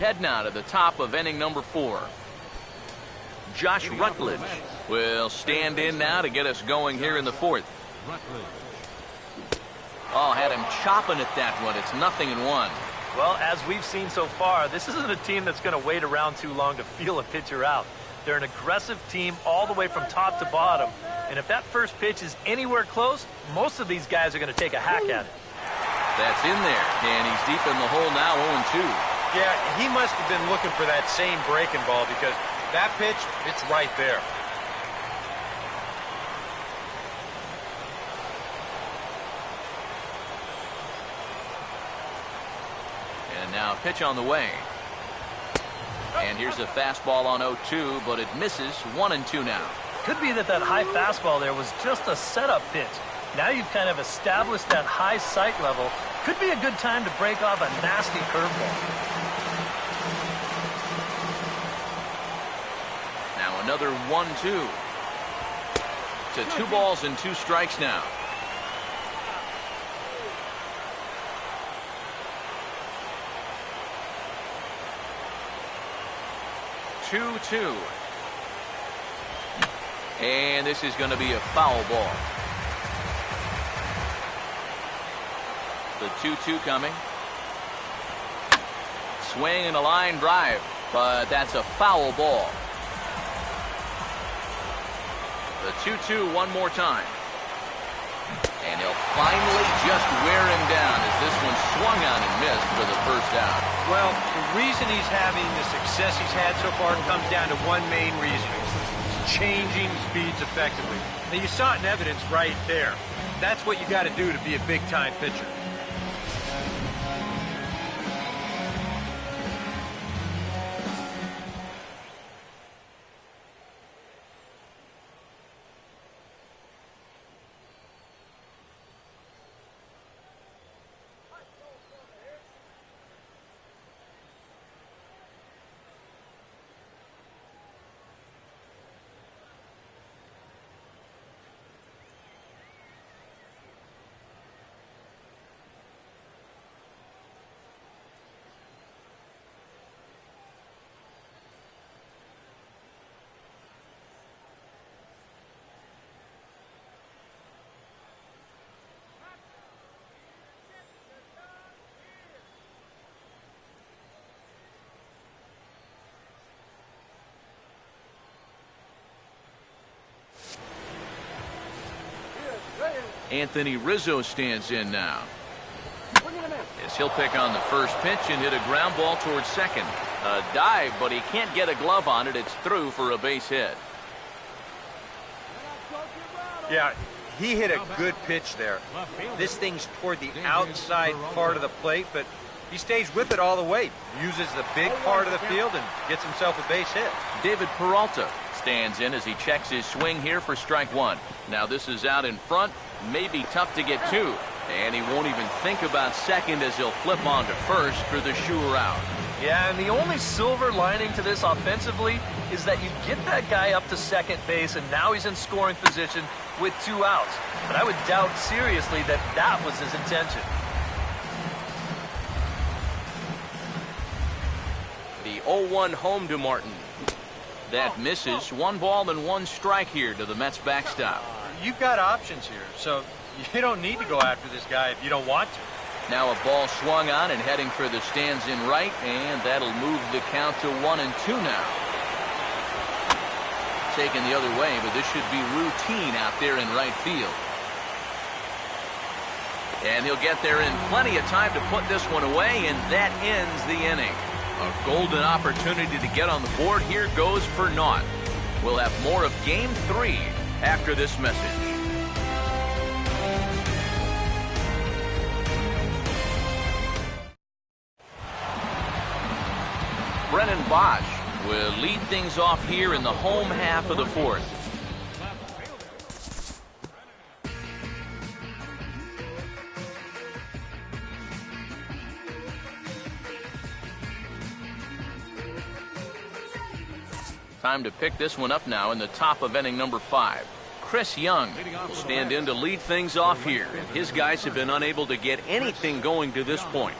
Head now to the top of inning number 4. Josh Rutledge will stand in now to get us going here in the 4th. Oh, had him chopping at that one. It's 0-1. Well, as we've seen so far, this isn't a team that's going to wait around too long to feel a pitcher out. They're an aggressive team all the way from top to bottom. And if that first pitch is anywhere close, most of these guys are going to take a hack at it. That's in there, and he's deep in the hole now, 0-2. Yeah, he must have been looking for that same breaking ball because that pitch, it's right there. And now pitch on the way. And here's a fastball on 0-2, but it misses. 1-2 now. Could be that high fastball there was just a setup pitch. Now you've kind of established that high sight level. Could be a good time to break off a nasty curveball. Now another 1-2. To 2 balls and 2 strikes now. Two. And this is going to be a foul ball. The 2-2 coming. Swing and a line drive, but that's a foul ball. The 2-2 one more time. And he'll finally just wear him down as this one swung on and missed for the first out. Well, the reason he's having the success he's had so far comes down to one main reason. It's changing speeds effectively. Now, you saw it in evidence right there. That's what you got to do to be a big-time pitcher. Anthony Rizzo stands in now. As he'll pick on the first pitch and hit a ground ball towards second. A dive, but he can't get a glove on it. It's through for a base hit. Yeah, he hit a good pitch there. This thing's toward the outside part of the plate, but he stays with it all the way. Uses the big part of the field and gets himself a base hit. David Peralta stands in as he checks his swing here for strike 1. Now this is out in front. May be tough to get to. And he won't even think about second as he'll flip on to first for the sure out. Yeah, and the only silver lining to this offensively is that you get that guy up to second base, and now he's in scoring position with 2 outs. But I would doubt seriously that that was his intention. The 0-1 home to Martin. That misses. 1 ball and 1 strike here to the Mets backstop. You've got options here, so you don't need to go after this guy if you don't want to. Now a ball swung on and heading for the stands in right, and that'll move the count to 1-2 now. Taken the other way, but this should be routine out there in right field. And he'll get there in plenty of time to put this one away, and that ends the inning. A golden opportunity to get on the board here goes for naught. We'll have more of Game 3 after this message. Brennan Bosch will lead things off here in the home half of the 4th. Time to pick this one up now in the top of inning number 5. Chris Young will stand in to lead things off here, and his guys have been unable to get anything going to this point.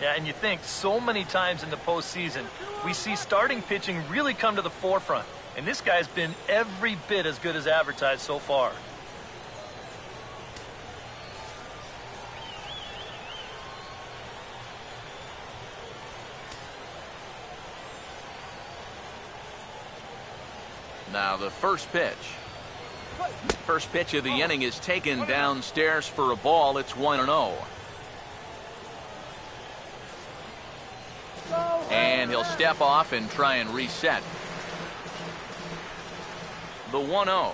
Yeah, and you think so many times in the postseason, we see starting pitching really come to the forefront. And this guy's been every bit as good as advertised so far. Now the first pitch. First pitch of the inning is taken downstairs for a ball. It's 1-0. And he'll step off and try and reset. The 1-0.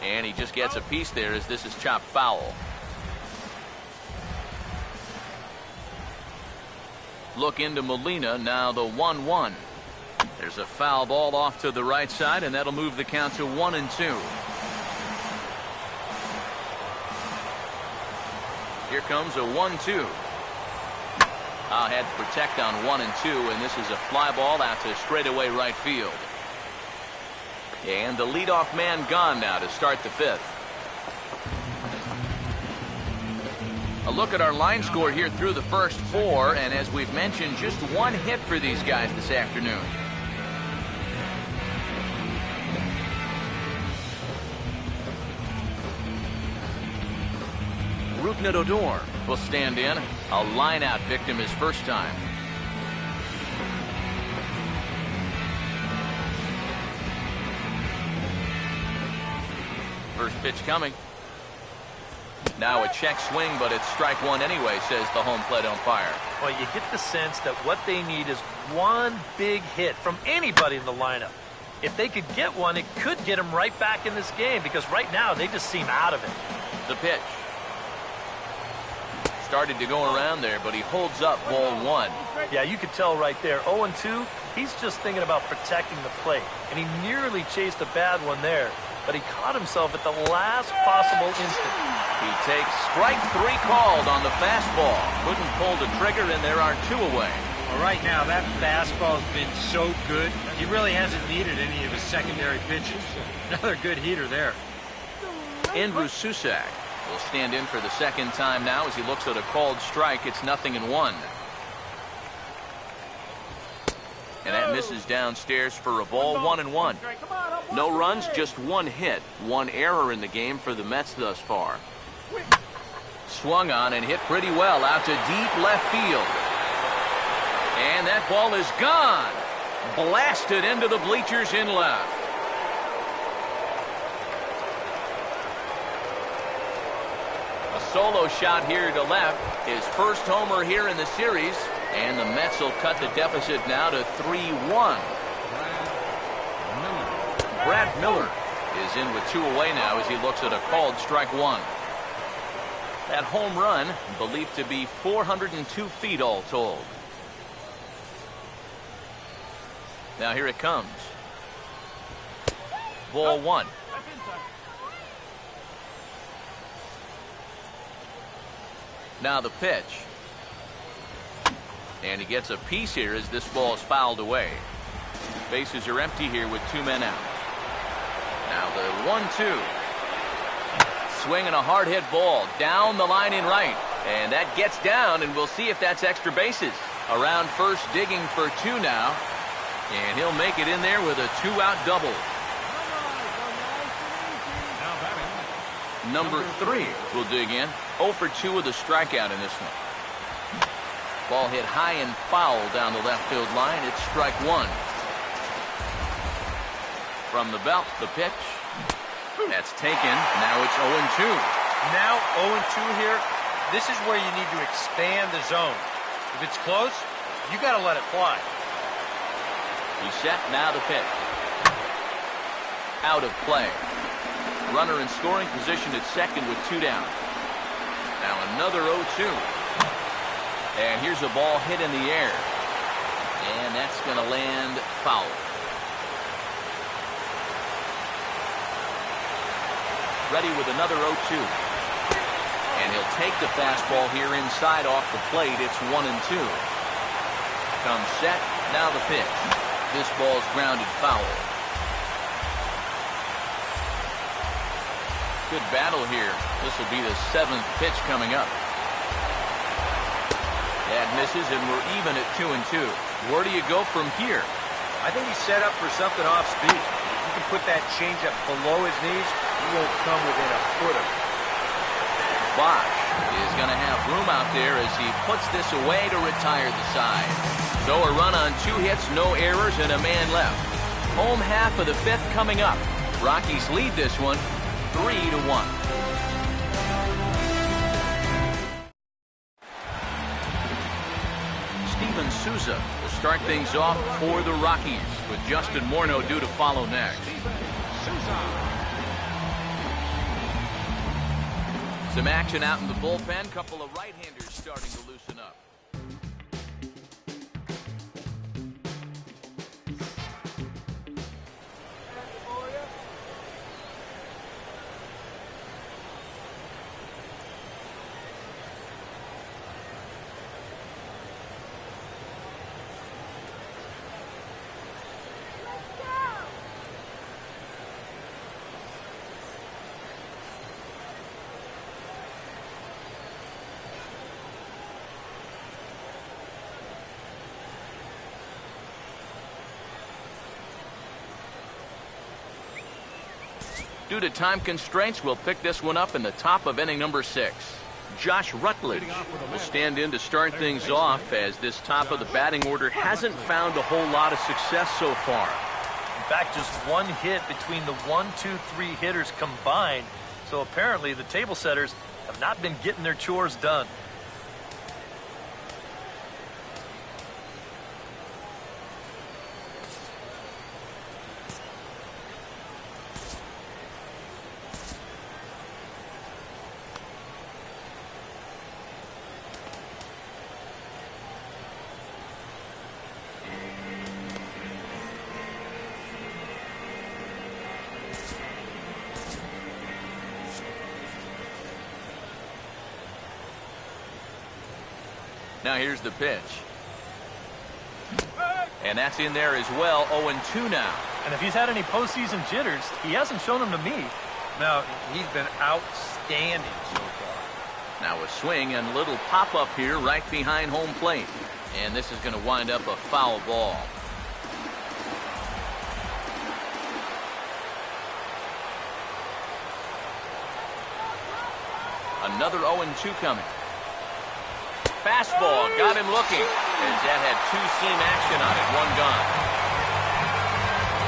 And he just gets a piece there as this is chopped foul. Look into Molina, now the 1-1. There's a foul ball off to the right side, and that'll move the count to 1-2. Here comes a 1-2. Had to protect on 1-2, and this is a fly ball out to straightaway right field. And the leadoff man gone now to start the fifth. A look at our line score here through the first four, and as we've mentioned, just one hit for these guys this afternoon. Odor will stand in. A line-out victim his first time. First pitch coming. Now a check swing, but it's strike one anyway, says the home plate umpire. Well, you get the sense that what they need is one big hit from anybody in the lineup. If they could get one, it could get them right back in this game, because right now they just seem out of it. The pitch. Started to go around there, but he holds up ball one. Yeah, you could tell right there. 0-2, he's just thinking about protecting the plate. And he nearly chased a bad one there, but he caught himself at the last possible instant. He takes strike three called on the fastball. Couldn't pull the trigger, and there are two away. Well, right now, that fastball's been so good, he really hasn't needed any of his secondary pitches. Another good heater there. Andrew Susak will stand in for the second time now as he looks at a called strike. It's 0-1. And that misses downstairs for a ball. 1-1. No runs, just one hit. One error in the game for the Mets thus far. Swung on and hit pretty well out to deep left field. And that ball is gone. Blasted into the bleachers in left. Solo shot here to left. His first homer here in the series. And the Mets will cut the deficit now to 3-1. Brad Miller is in with two away now as he looks at a called strike one. That home run believed to be 402 feet all told. Now here it comes. Ball one. Now the pitch. And he gets a piece here as this ball is fouled away. Bases are empty here with two men out. Now the 1-2. Swinging a hard hit ball down the line in right. And that gets down, and we'll see if that's extra bases. Around first, digging for two now. And he'll make it in there with a two-out double. Number 3 will dig in. 0 for 2 with a strikeout in this one. Ball hit high and foul down the left field line. It's strike one. From the belt, the pitch. That's taken. Now it's 0-2. Now 0-2 here. This is where you need to expand the zone. If it's close, you got to let it fly. He's set. Now the pitch. Out of play. Runner in scoring position at second with two down. Now another 0-2. And here's a ball hit in the air. And that's going to land foul. Ready with another 0-2. And he'll take the fastball here inside off the plate. It's 1-2. Comes set. Now the pitch. This ball's grounded foul. Good battle here. This will be the 7th pitch coming up. That misses, and we're even at 2-2. Where do you go from here? I think he's set up for something off speed. If you can put that changeup below his knees, he won't come within a foot of it. Bosch is going to have room out there as he puts this away to retire the side. So a run on 2 hits, no errors, and a man left. Home half of the 5th coming up. Rockies lead this one 3-1. Steven Souza will start things off for the Rockies, with Justin Morneau due to follow next. Some action out in the bullpen. Couple of right-handers starting to loosen up. Due to time constraints, we'll pick this one up in the top of inning number 6. Josh Rutledge will stand in to start things off, as this top of the batting order hasn't found a whole lot of success so far. In fact, just 1 hit between the 1, 2, 3 hitters combined. So apparently the table setters have not been getting their chores done. Now here's the pitch. And that's in there as well. 0-2 now. And if he's had any postseason jitters, he hasn't shown them to me. No, he's been outstanding so far. Now a swing and a little pop-up here right behind home plate. And this is going to wind up a foul ball. Another 0-2 coming. Fastball got him looking, as that had 2-seam action on it, 1 gone.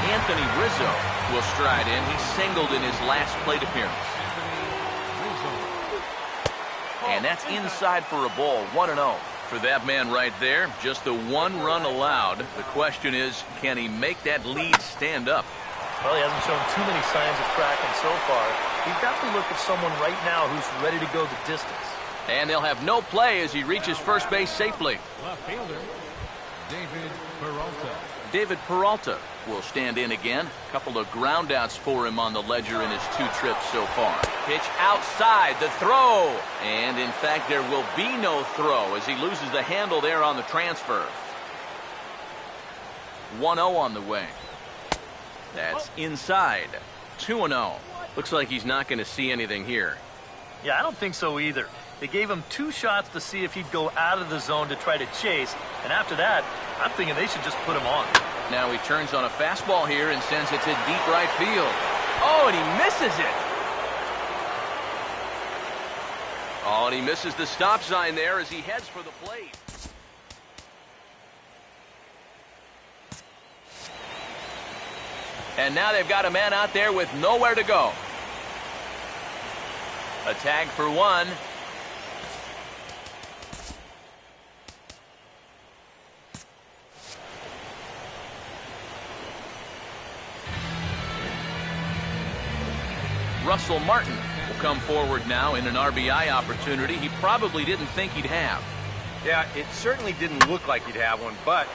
Anthony Rizzo will stride in. He singled in his last plate appearance. And that's inside for a ball, 1-0. For that man right there, just the 1 run allowed. The question is, can he make that lead stand up? Well, he hasn't shown too many signs of cracking so far. You've got to look at someone right now who's ready to go the distance. And they'll have no play as he reaches first base safely. Left fielder, David Peralta. David Peralta will stand in again. A couple of groundouts for him on the ledger in his 2 trips so far. Pitch outside, the throw. And in fact, there will be no throw as he loses the handle there on the transfer. 1-0 on the way. That's inside. 2-0. Looks like he's not going to see anything here. Yeah, I don't think so either. They gave him 2 shots to see if he'd go out of the zone to try to chase. And after that, I'm thinking they should just put him on. Now he turns on a fastball here and sends it to deep right field. Oh, and he misses it. Oh, and he misses the stop sign there as he heads for the plate. And now they've got a man out there with nowhere to go. A tag for 1. Russell Martin will come forward now in an RBI opportunity he probably didn't think he'd have. Yeah, it certainly didn't look like he'd have one, but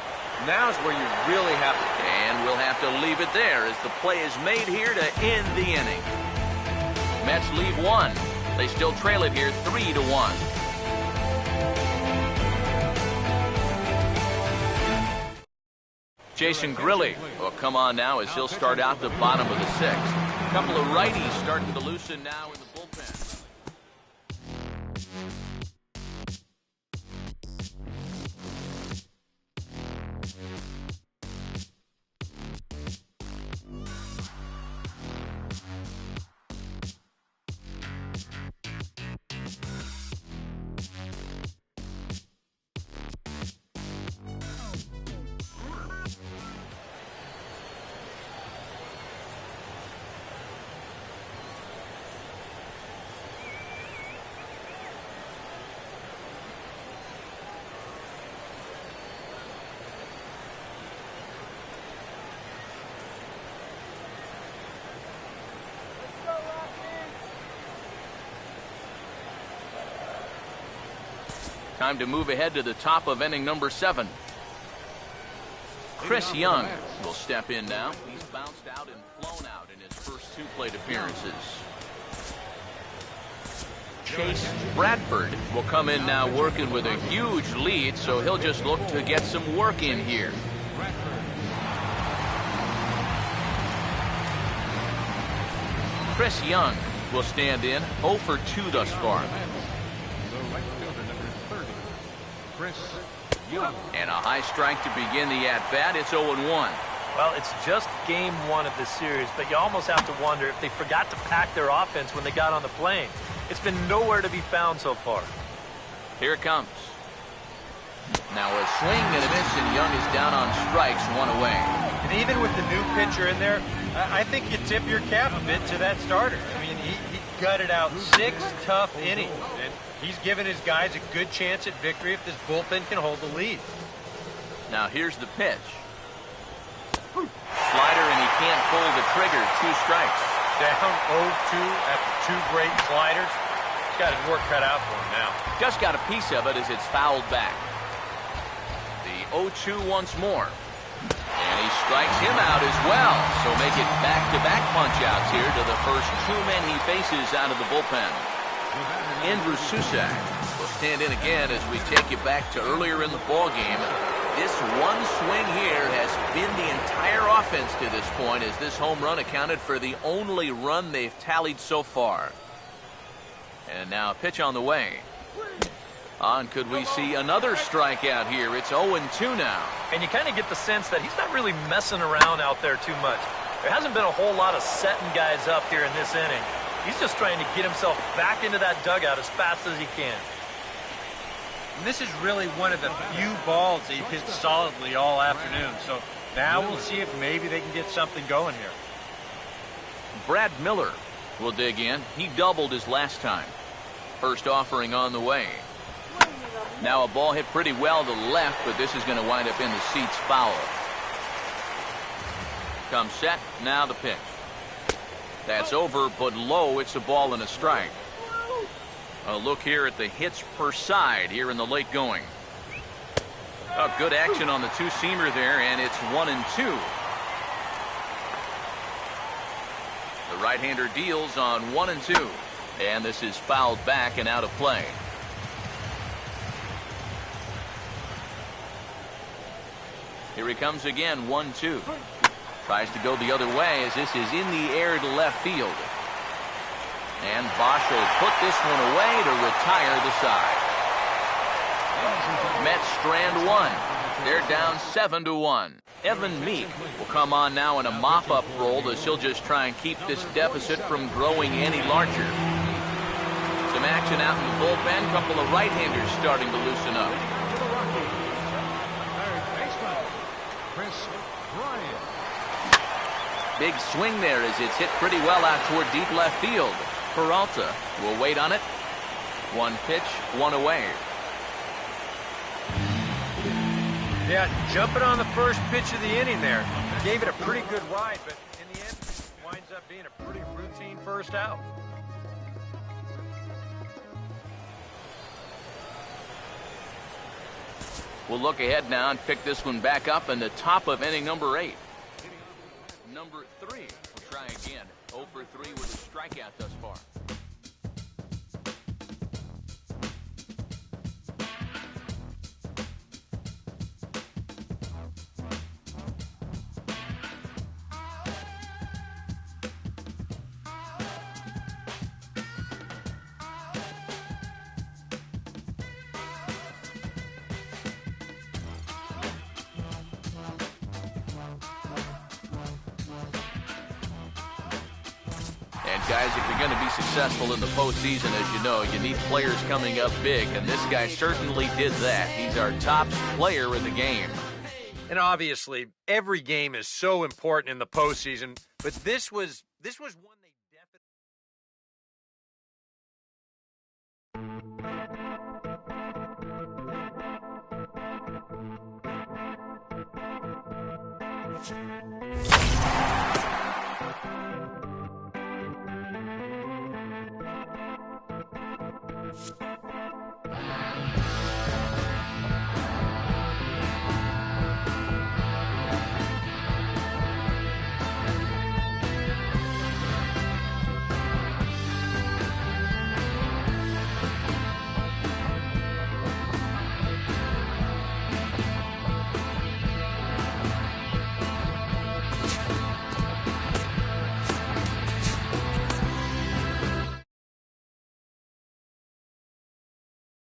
now's where you really have to. And we'll have to leave it there as the play is made here to end the inning. Mets leave 1. They still trail it here 3-1. Jason Grilli will come on now as he'll start out the bottom of the 6th. A couple of righties starting to loosen now in the bullpen. Time to move ahead to the top of inning number 7. Chris Young will step in now. He's bounced out and flown out in his first 2 plate appearances. Chase Bradford will come in now working with a huge lead, so he'll just look to get some work in here. Chris Young will stand in 0 for 2 thus far. And a high strike to begin the at-bat. It's 0-1. Well, it's just game 1 of this series, but you almost have to wonder if they forgot to pack their offense when they got on the plane. It's been nowhere to be found so far. Here it comes. Now a swing and a miss, and Young is down on strikes, 1 away. And even with the new pitcher in there, I think you tip your cap a bit to that starter. I mean, he gutted out 6 tough innings, and he's given his guys a good chance at victory if this bullpen can hold the lead. Now here's the pitch. Slider, and he can't pull the trigger. 2 strikes. Down 0-2 after 2 great sliders. He's got his work cut out for him now. Just got a piece of it as it's fouled back. The 0-2 once more. And he strikes him out as well. So make it back-to-back punch-outs here to the first 2 men he faces out of the bullpen. Andrew Susak will stand in again as we take you back to earlier in the ballgame. This one swing here has been the entire offense to this point, as this home run accounted for the only run they've tallied so far. And now a pitch on the way. On, could we see another strikeout here? It's 0-2 now. And you kind of get the sense that he's not really messing around out there too much. There hasn't been a whole lot of setting guys up here in this inning. He's just trying to get himself back into that dugout as fast as he can. And this is really one of the few balls they've hit solidly all afternoon. So now we'll see if maybe they can get something going here. Brad Miller will dig in. He doubled his last time. First offering on the way. Now a ball hit pretty well to the left, but this is going to wind up in the seats foul. Comes set. Now the pitch. That's over, but low. It's a ball and a strike. A look here at the hits per side here in the late going. Oh, good action on the 2-seamer there, and it's 1-2. The right-hander deals on 1-2. And this is fouled back and out of play. Here he comes again, 1-2. Tries to go the other way as this is in the air to left field. And Bosch will put this one away to retire the side. Mets strand 1. They're down 7-1. Evan Meek will come on now in a mop-up role as he'll just try and keep this deficit from growing any larger. Some action out in the bullpen. Couple of right-handers starting to loosen up. Big swing there as it's hit pretty well out toward deep left field. Peralta will wait on it. 1 pitch, 1 away. Yeah, jumping on the first pitch of the inning there. Gave it a pretty good ride, but in the end, winds up being a pretty routine first out. We'll look ahead now and pick this one back up in the top of inning number 8. Number 3 will try again. 0 for 3 with a strikeout thus far. Guys, if you're going to be successful in the postseason, as you know, you need players coming up big, and this guy certainly did that. He's our top player in the game. And obviously, every game is so important in the postseason, but this was one they definitely...